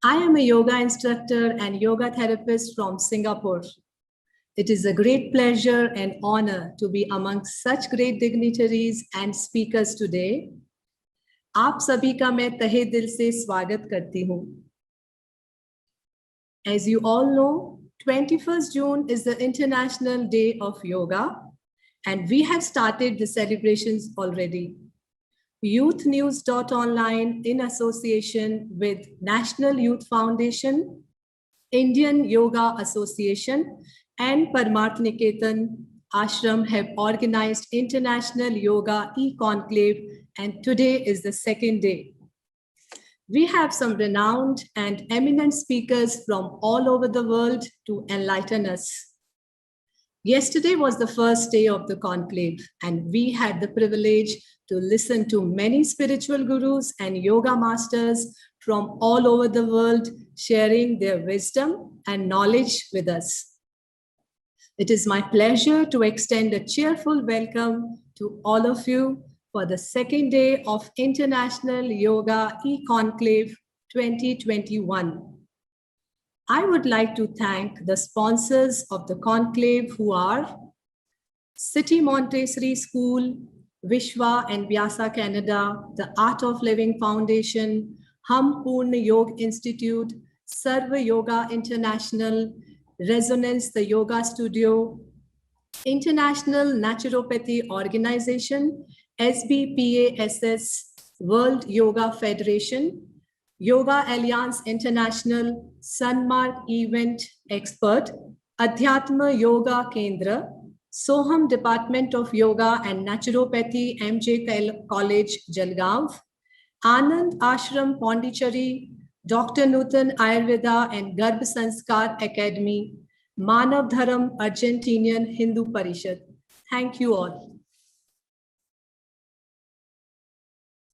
I am a yoga instructor and yoga therapist from Singapore. It is a great pleasure and honor to be amongst such great dignitaries and speakers today. आप सभी का मैं तहे दिल से स्वागत करती हूँ. As you all know, 21st June is the International Day of Yoga, and we have started the celebrations already. YouthNews.online, in association with National Youth Foundation, Indian Yoga Association, and Parmarth Niketan Ashram have organized International Yoga e-conclave, and today is the second day. We have some renowned and eminent speakers from all over the world to enlighten us. Yesterday was the first day of the conclave, and we had the privilege to listen to many spiritual gurus and yoga masters from all over the world sharing their wisdom and knowledge with us. It is my pleasure to extend a cheerful welcome to all of you for the second day of International Yoga e-conclave 2021. I would like to thank the sponsors of the conclave, who are City Montessori School, Vishwa and Vyasa Canada, the Art of Living Foundation, Hum Purna Yoga Institute, Sarva Yoga International, Resonance the Yoga Studio, International Naturopathy Organization, SBPASS, World Yoga Federation, Yoga Alliance International, Sunmark Event Expert, Adhyatma Yoga Kendra, Soham Department of Yoga and Naturopathy, MJ College, Jalgaon, Anand Ashram Pondicherry, Dr. Nutan Ayurveda and Garbh Sanskar Academy, Manav Dharam Argentinian Hindu Parishad. Thank you all.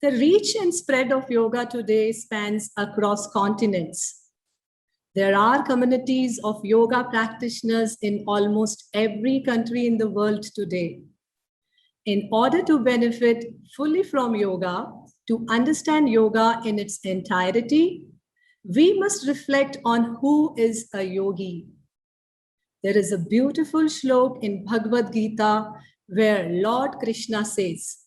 The reach and spread of yoga today spans across continents. There are communities of yoga practitioners in almost every country in the world today. In order to benefit fully from yoga, to understand yoga in its entirety, we must reflect on who is a yogi. There is a beautiful shlok in Bhagavad Gita where Lord Krishna says,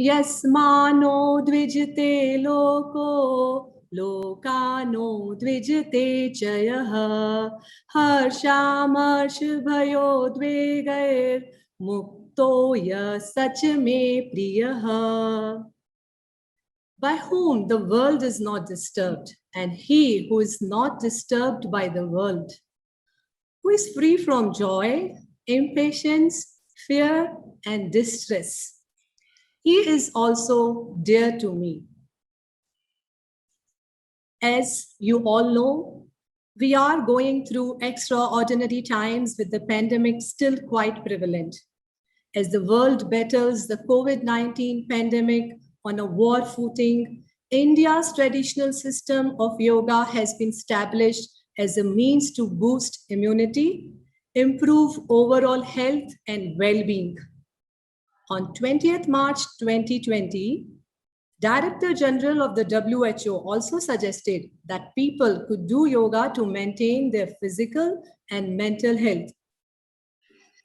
Yasmano dvijate loko, lokano dvijate chayaha, harshamarsh bhayo dvegair, muktoya sachme priyaha. By whom the world is not disturbed, and he who is not disturbed by the world, who is free from joy, impatience, fear, and distress. He is also dear to me. As you all know, we are going through extraordinary times with the pandemic still quite prevalent. As the world battles the COVID-19 pandemic on a war footing, India's traditional system of yoga has been established as a means to boost immunity, improve overall health and well-being. On 20th March 2020, Director General of the WHO also suggested that people could do yoga to maintain their physical and mental health.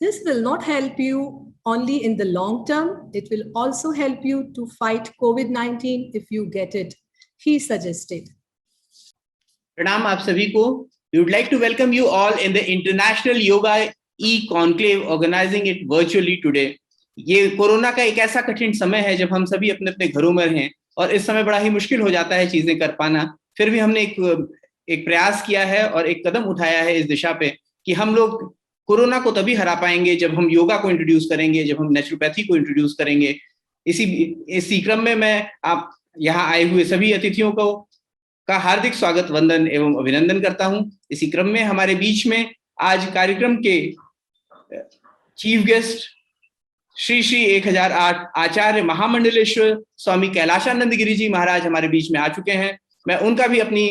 This will not help you only in the long term, it will also help you to fight COVID-19 if you get it, he suggested. Pranam aap sabhi ko. We would like to welcome you all in the International Yoga e-conclave, organizing it virtually today. ये corona का एक ऐसा कठिन समय है जब हम सभी अपने अपने घरों में हैं और इस समय बड़ा ही मुश्किल हो जाता है चीजें कर पाना. फिर भी हमने एक प्रयास किया है और एक कदम उठाया है इस दिशा पे कि हम लोग कोरोना को तभी हरा पाएंगे जब हम योगा को इंट्रोड्यूस करेंगे, जब हम नेचुरोपैथी को इंट्रोड्यूस करेंगे. इसी क्रम में मैं आप यहाँ आए हुए सभी अतिथियों का हार्दिक स्वागत, वंदन एवं अभिनंदन करता हूं. इसी क्रम में हमारे बीच में आज कार्यक्रम के चीफ गेस्ट श्री 1008 आचार्य महामंडलेश्वर स्वामी कैलाशानंद गिरी जी महाराज हमारे बीच में आ चुके हैं. मैं उनका भी अपनी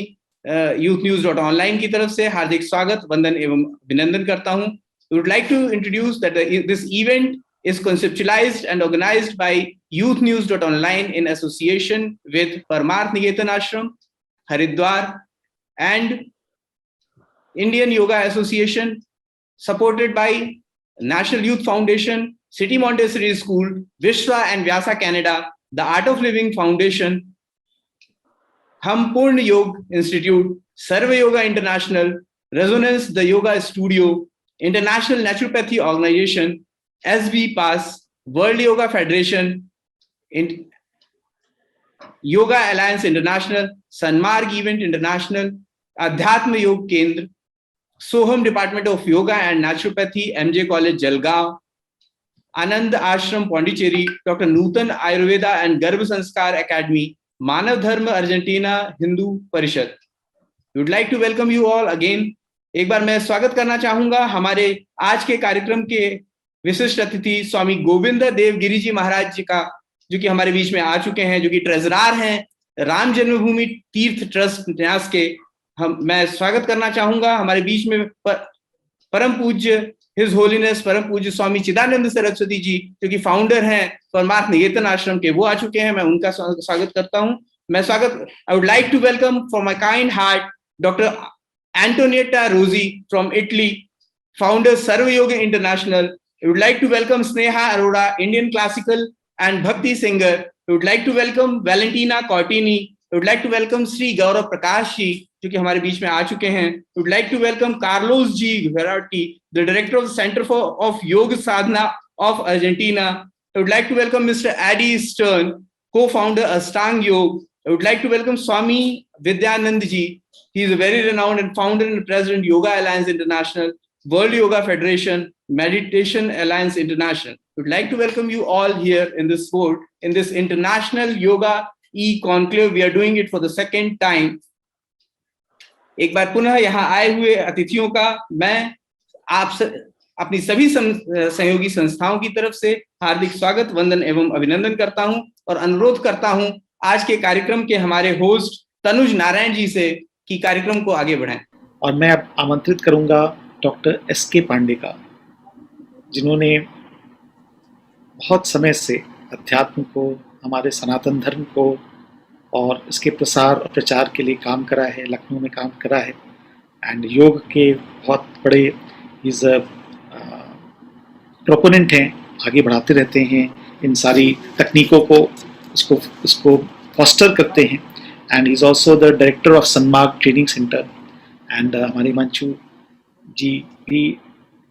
YouthNews.online की तरफ से हार्दिक स्वागत, वंदन एवं अभिनंदन करता हूं. We would like to introduce that this event is conceptualized and organized by YouthNews.online in association with Parmarth Niketan Ashram, Haridwar, and Indian Yoga Association, supported by National Youth Foundation, City Montessori School, Vishwa and Vyasa Canada, the Art of Living Foundation, Hum Purna Yoga Institute, Sarva Yoga International, Resonance the Yoga Studio, International Naturopathy Organization, SB Pass, World Yoga Federation, Yoga Alliance International, Sanmarg Event International, Adhyatma Yoga Kendra, Soham Department of Yoga and Naturopathy, MJ College, Jalgaon, Anand Ashram, Pondicherry, Dr. Nutan Ayurveda and Garbh Sanskar Academy, Manav Dharma Argentina Hindu Parishad. We would like to welcome you all again. एक बार मैं स्वागत करना चाहूंगा हमारे आज के कार्यक्रम के विशिष्ट अतिथि स्वामी गोविंद देव गिरी जी महाराज जी का, जो कि हमारे बीच में आ चुके हैं, जो कि ट्रेजरार हैं राम जन्मभूमि तीर्थ ट्रस्ट न्यास के। मैं स्वागत करना चाहूंगा हमारे बीच में परम पूज्य हिज होलीनेस परम पूज्य स्वामी चिदानंद सरस्वती जी, जो कि फाउंडर हैं परमार्थ निकेतन आश्रम के, वो आ चुके हैं। मैं उनका स्वागत करता हूं। I would like to welcome from my kind heart Dr. Antonietta Rossi from Italy, founder Sarva Yoga International. I would like to welcome Sneha Arora, Indian classical and Bhakti singer. I would like to welcome Valentina Cortini. I would like to welcome Sri Gaurav Prakash ji, जो कि हमारे बीच में आ चुके हैं. I would like to welcome Carlos G. Verratti, the director of the Center of Yoga Sadhana of Argentina. I would like to welcome Mr. Adi Stern, co-founder Astang Yoga. I would like to welcome Swami Vidyanand ji. He is a very renowned and founder and president Yoga Alliance International, World Yoga Federation, Meditation Alliance International. I would like to welcome you all here in this fort, in this International Yoga E-Conclave. We are doing it for the second time. एक बार पुनः यहाँ आए हुए अतिथियों का मैं आप अपनी सभी सहयोगी संस्थाओं की तरफ से हार्दिक स्वागत, वंदन एवं अभिनंदन करता हूं और अनुरोध करता हूं आज के कार्यक्रम के हमारे होस्ट तनुज नारायण जी से कि कार्यक्रम को आगे बढ़ाएं। और मैं अब आमंत्रित करूंगा डॉक्टर एस.के. पांडे का, जिन्होंने बहुत समय से अध्यात्म को, हमारे सनातन धर्म को और इसके प्रसार और प्रचार के लिए काम करा है, लखनऊ में काम करा है। एंड योग के बहुत बड़े इज प्रोपोनेंट हैं, आगे बढ़ाते रहते हैं इन सारी तकनीकों को, उसको फॉस्टर करते हैं। And he is also the director of Sanmarg training centre. And हमारे मंचू जी भी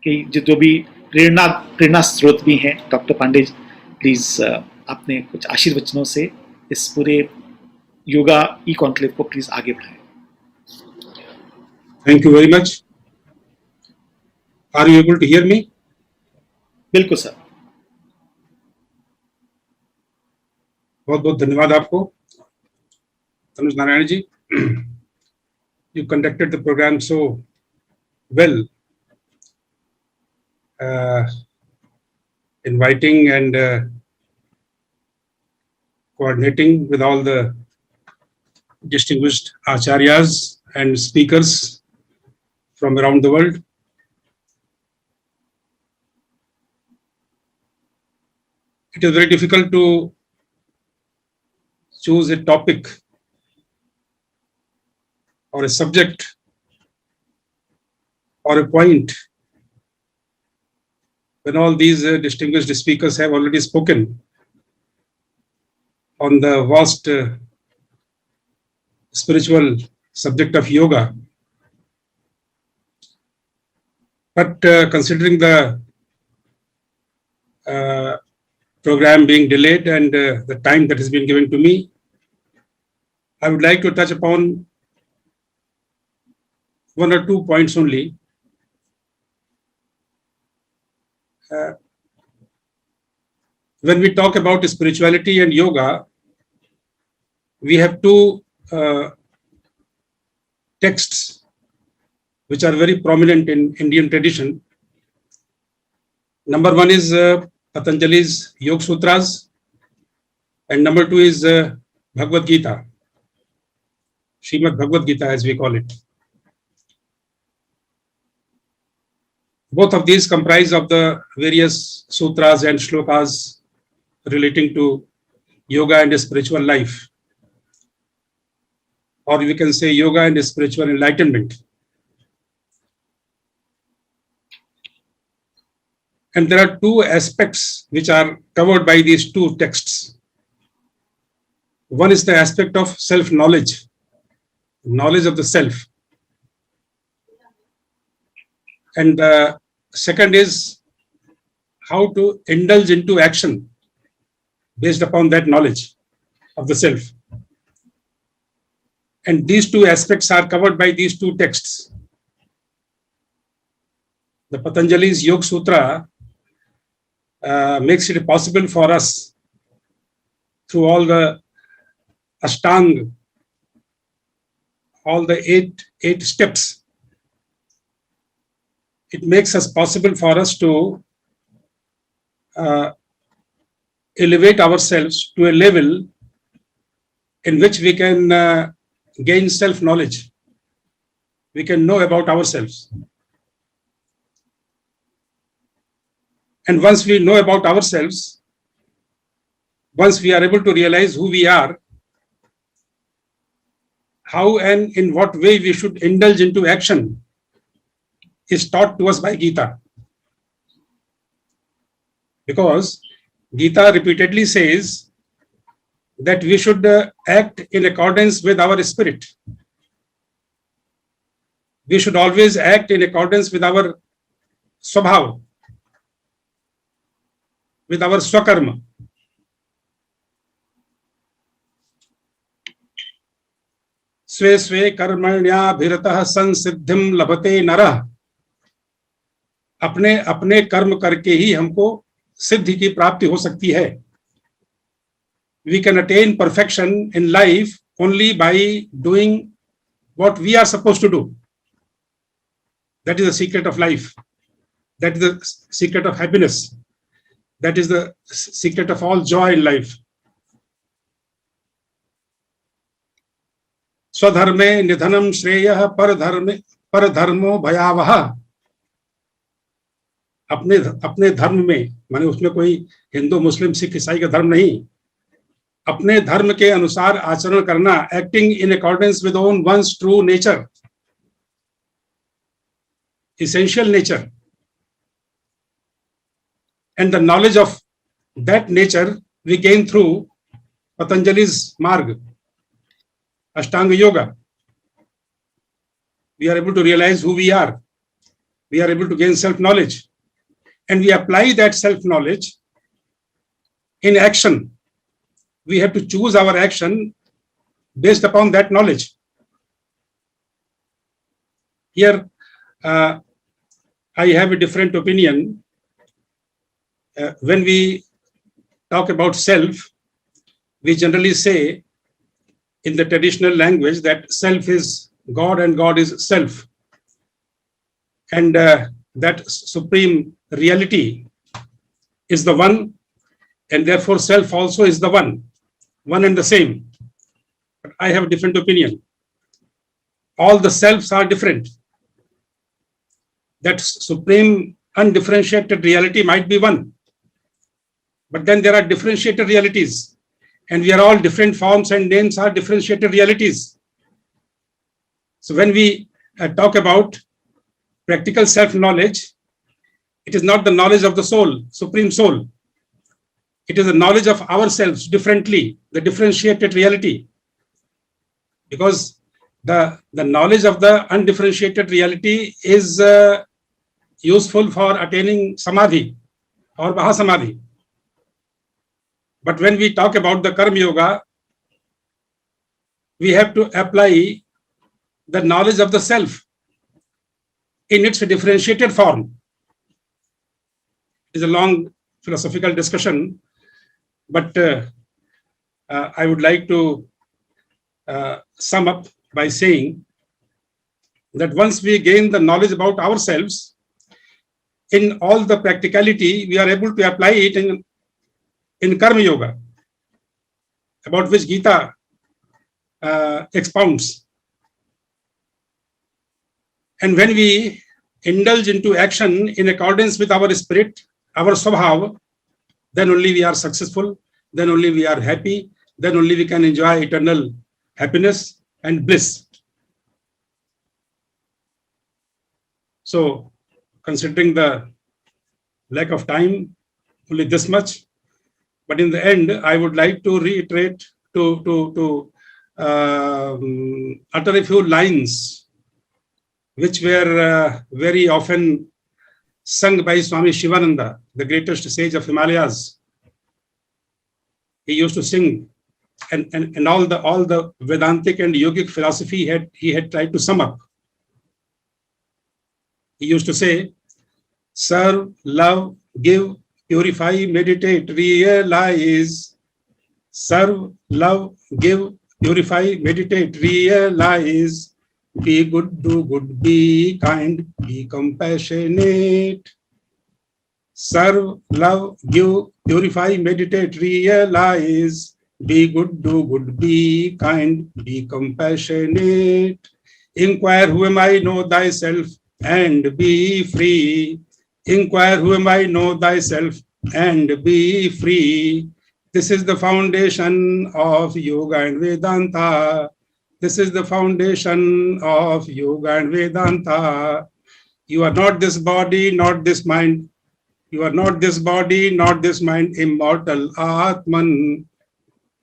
के जो भी प्रेरणा स्रोत भी हैं। डॉक्टर पांडे जी, प्लीज़ अपने कुछ आशीर्वचनों से इस पूरे योगा ई कॉन्क्लेव को प्लीज आगे बढ़ाएं। Thank you very much. Are you able to hear me? बिल्कुल सर। बहुत बहुत धन्यवाद आपको Tanuj Narayan ji. You conducted the programme so well, inviting and coordinating with all the distinguished acharyas and speakers from around the world. It is very difficult to choose a topic or a subject or a point when all these distinguished speakers have already spoken on the vast spiritual subject of yoga. But considering the program being delayed and the time that has been given to me, I would like to touch upon one or two points only. When we talk about spirituality and yoga, we have two texts which are very prominent in Indian tradition. Number one is Patanjali's Yoga Sutras, and number two is Bhagavad Gita, Srimad Bhagavad Gita as we call it. Both of these comprise of the various sutras and shlokas relating to yoga and spiritual life. or we can say yoga and spiritual enlightenment. And there are two aspects which are covered by these two texts. One is the aspect of self-knowledge, knowledge of the self. And the second is how to indulge into action based upon that knowledge of the self. And these two aspects are covered by these two texts. The Patanjali's Yoga Sutra makes it possible for us through all the Ashtanga, all the eight steps. It makes us possible for us to elevate ourselves to a level in which we can gain self-knowledge. We can know about ourselves. And once we know about ourselves, once we are able to realize who we are, how and in what way we should indulge into action is taught to us by Gita. Because Gita repeatedly says that we should act in accordance with our spirit. We should always act in accordance with our swabhav, with our swakarma. स्वे स्वे कर्मण्याभिरतः संसिद्धिं लभते नरः. अपने अपने कर्म करके ही हमको सिद्धि की प्राप्ति हो सकती है. We can attain perfection in life only by doing what we are supposed to do. That is the secret of life. That is the secret of happiness. That is the secret of all joy in life. स्वधर्मे निधनम श्रेयः परधर्मो भयावह. अपने धर्म में, माने उसमें कोई हिंदू मुस्लिम सिख ईसाई का धर्म नहीं, अपने धर्म के अनुसार आचरण करना, acting in accordance with own one's true nature, essential nature, and the knowledge of that nature we gain through Patanjali's Marg, Ashtanga Yoga. We are able to realize who we are. We are able to gain self-knowledge, and we apply that self-knowledge in action. We have to choose our action based upon that knowledge. Here, I have a different opinion. When we talk about self, we generally say in the traditional language that self is God and God is self. And that supreme reality is the one, and therefore self also is the one and the same. But I have a different opinion. All the selves are different. That supreme undifferentiated reality might be one, but then there are differentiated realities, and we are all different forms, and names are differentiated realities. So when we talk about practical self-knowledge, it is not the knowledge of the soul, supreme soul. It is the knowledge of ourselves differently, the differentiated reality. Because the knowledge of the undifferentiated reality is useful for attaining samadhi or mahasamadhi. But when we talk about the karma yoga, we have to apply the knowledge of the self in its differentiated form. It is a long philosophical discussion, but I would like to sum up by saying that once we gain the knowledge about ourselves, in all the practicality, we are able to apply it in karma yoga, about which Gita expounds. And when we indulge into action in accordance with our spirit, our swabhav, then only we are successful, then only we are happy, then only we can enjoy eternal happiness, and bliss. So, considering the lack of time, only this much. But in the end, I would like to reiterate, to utter a few lines which were very often sung by Swami Shivananda, the greatest sage of Himalayas. He used to sing, and all the Vedantic and yogic philosophy he had tried to sum up. He used to say, serve, love, give, purify, meditate, realize. Serve, love, give, purify, meditate, realize. Be good, do good, be kind, be compassionate. Serve, love, give, purify, meditate, realize. Be good, do good, be kind, be compassionate. Inquire who am I, know thyself, and be free. Inquire who am I, know thyself, and be free. This is the foundation of Yoga and Vedanta. This is the foundation of Yoga and Vedanta. You are not this body, not this mind. You are not this body, not this mind, immortal Atman.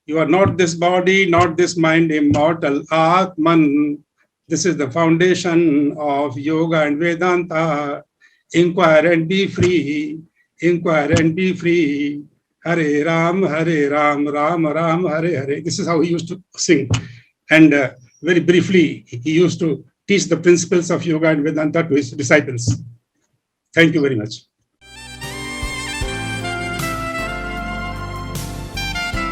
You are not this body, not this mind, immortal Atman. This is the foundation of Yoga and Vedanta. Inquire and be free. Inquire and be free. Hare Ram, Ram Ram, Hare Hare. This is how he used to sing. And very briefly, he used to teach the principles of Yoga and Vedanta to his disciples. Thank you very much.